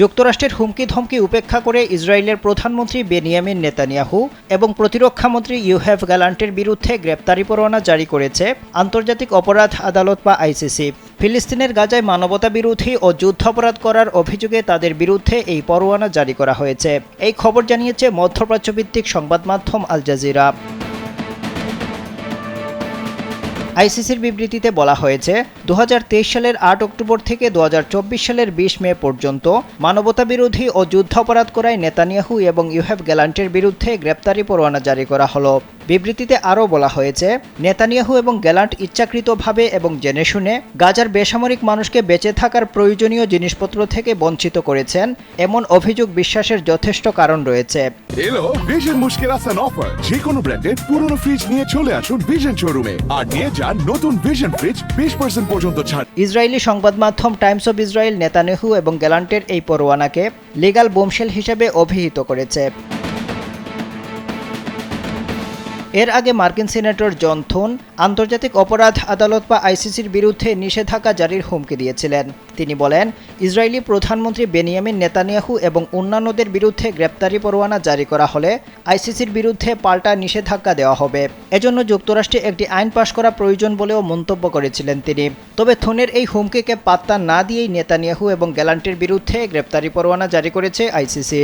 যুক্তরাষ্ট্রের হুমকি ধমকি উপেক্ষা করে ইসরায়েলের প্রধানমন্ত্রী বেনিয়ামিন নেতানিয়াহু এবং প্রতিরক্ষামন্ত্রী ইউহেভ গ্যালান্টের বিরুদ্ধে গ্রেপ্তারি পরোয়ানা জারি করেছে আন্তর্জাতিক অপরাধ আদালত বা আইসিসি। ফিলিস্তিনের গাজায় মানবতাবিরোধী ও যুদ্ধাপরাধ করার অভিযোগে তাদের বিরুদ্ধে এই পরোয়ানা জারি করা হয়েছে। এই খবর জানিয়েছে মধ্যপ্রাচ্যভিত্তিক সংবাদ মাধ্যম আল জাজিরা। আইসিসির বিবৃতিতে বলা হয়েছে 2023 সালের 8 অক্টোবর থেকে 2024 সালের 20 মে পর্যন্ত মানবতাবিরোধী ও যুদ্ধাপরাধ করায় নেতানিয়াহু এবং ইউহেভ গ্যালান্টের বিরুদ্ধে গ্রেপ্তারি পরোয়ানা জারি করা হলো। বিবৃতিতে আরও বলা হয়েছে, নেতানিয়াহু এবং গ্যালান্ট ইচ্ছাকৃতভাবে এবং জেনে শুনে গাজার বেসামরিক মানুষকে বেঁচে থাকার প্রয়োজনীয় জিনিসপত্র থেকে বঞ্চিত করেছেন, এমন অভিযোগ বিশ্বাসের যথেষ্ট কারণ রয়েছে। এলো ভিশন মুশকিল আসান অফার। যে কোনো ব্র্যান্ডের পুরনো ফ্রিজ নিয়ে চলে আসুন ভিশন শোরুমে আর নিয়ে যান নতুন ভিশন ফ্রিজ 20% পর্যন্ত ছাড়। ইসরায়েলি সংবাদ মাধ্যম টাইমস অব ইসরায়েল নেতানিয়াহু এবং গ্যালান্টের এই পরোয়ানাকে লিগ্যাল বোমশেল হিসেবে অভিহিত করেছে। এর আগে মার্কিন সিনেটর জন থুন আন্তর্জাতিক অপরাধ আদালত বা আইসিসির বিরুদ্ধে নিষেধাজ্ঞা জারির হুমকি দিয়েছিলেন। তিনি বলেন, ইসরায়েলি প্রধানমন্ত্রী বেনিয়ামিন নেতানিয়াহু এবং অন্যান্যদের বিরুদ্ধে গ্রেপ্তারি পরোয়ানা জারি করা হলে আইসিসির বিরুদ্ধে পাল্টা নিষেধাজ্ঞা দেওয়া হবে। এজন্য যুক্তরাষ্ট্রে একটি আইন পাশ করা প্রয়োজন বলেও মন্তব্য করেছিলেন তিনি। তবে থুনের এই হুমকিকে পাত্তা না দিয়েই নেতানিয়াহু এবং গ্যালান্টের বিরুদ্ধে গ্রেপ্তারি পরোয়ানা জারি করেছে আইসিসি।